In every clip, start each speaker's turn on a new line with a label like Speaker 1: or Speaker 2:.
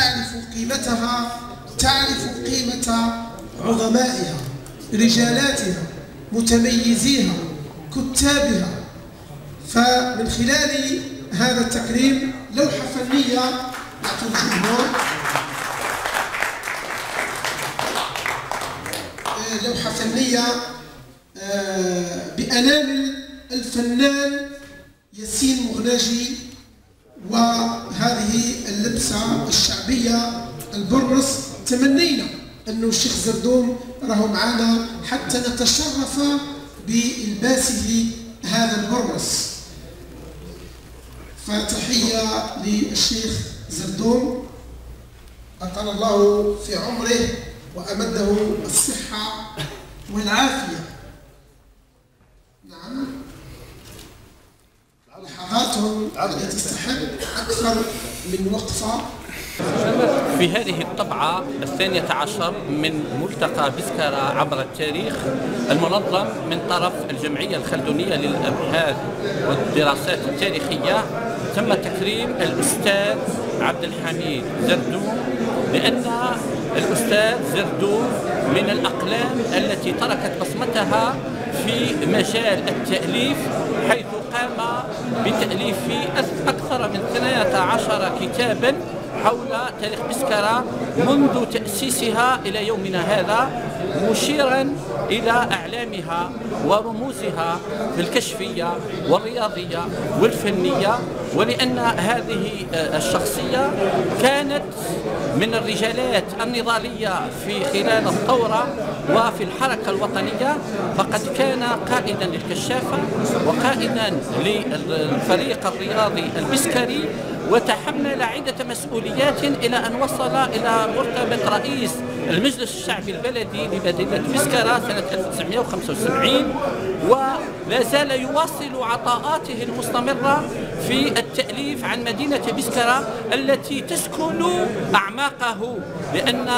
Speaker 1: تعرف قيمتها، تعرف قيمة عظمائها، رجالاتها، متميزيها، كتابها. فمن خلال هذا التكريم لوحة فنية نعطي الجمهور، لوحة فنية بأنامل الفنان ياسين مغناجي، وهذه اللبسة الشعبية البرنس. تمنينا أنه الشيخ زردوم راهو معنا حتى نتشرف بإلباسه هذا البرنس. فتحية للشيخ زردوم، أطال الله في عمره وأمده الصحة والعافية. نعم، لحظاتهم التي تستحق أكثر من وقفة.
Speaker 2: في هذه الطبعة 12 من ملتقى بسكرة عبر التاريخ المنظم من طرف الجمعية الخلدونية للأبحاث والدراسات التاريخية، تم تكريم الأستاذ عبد الحميد زردوم، لأن الأستاذ زردوم من الأقلام التي تركت بصمتها في مجال التأليف، حيث قام بتأليف أكثر من 12 كتابا حول تاريخ بسكرة منذ تأسيسها إلى يومنا هذا، مشيرا إلى أعلامها ورموزها في الكشفية والرياضية والفنية. ولأن هذه الشخصية كانت من الرجالات النضالية في خلال الثورة وفي الحركة الوطنية، فقد كان قائدا للكشافة وقائدا للفريق الرياضي البسكري، وتحمل عدة مسؤوليات إلى أن وصل إلى مرتبة رئيس المجلس الشعبي البلدي لمدينة بسكرة سنة 1975، ولا زال يواصل عطاءاته المستمرة في التأليف عن مدينة بسكرة التي تسكن أعماقه، لأن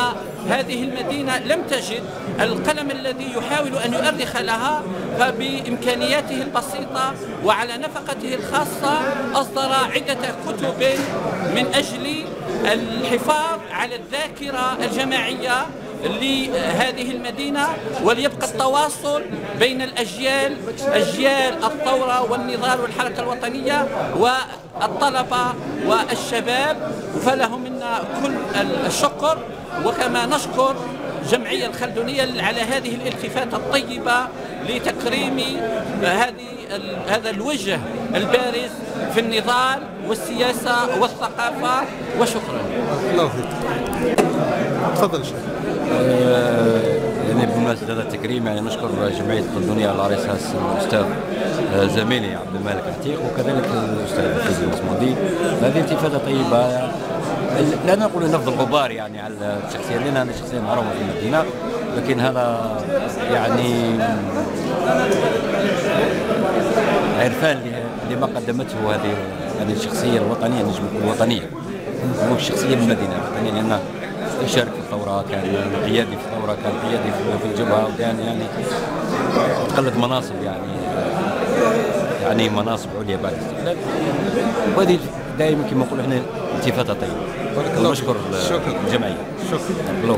Speaker 2: هذه المدينة لم تجد القلم الذي يحاول أن يؤرخ لها، فبإمكانياته البسيطة وعلى نفقته الخاصة أصدر عدة كتب من أجل الحفاظ على الذاكرة الجماعية لهذه المدينة، وليبقى التواصل بين الأجيال، أجيال الثورة والنضال والحركة الوطنية والطلبة والشباب. فله منا كل الشكر، وكما نشكر الجمعية الخلدونية على هذه الالتفاتة الطيبة لتكريم هذا الوجه البارز في النضال والسياسة والثقافة. وشكرا.
Speaker 3: الله يحفظك. تفضل شيخ.
Speaker 4: يعني بمناسبة هذا التكريم يعني نشكر جمعية الخلدونية على رئاسة الأستاذ زميلي عبد المالك عتيق، وكذلك الأستاذ فوزي المصمودي. هذه التفاتة طيبة، لا نقول نفض الغبار يعني على الشخصية، لأن هذه شخصية معروفة في المدينة، لكن هذا يعني عرفان لما قدمته هذه الشخصية الوطنية، نجم نقول وطنية، مش شخصية من المدينة الوطنية، لأنه شارك في الثورة، كان قيادي في الثورة، كان قيادي في الجبهة، وكان يعني تقلد مناصب يعني مناصب عليا بعد الاستقلال. وهذه دائما كما نقولوا احنا التفاتة طيبة.
Speaker 3: بارك الله
Speaker 4: ونشكر الجمعية.
Speaker 3: شكرا.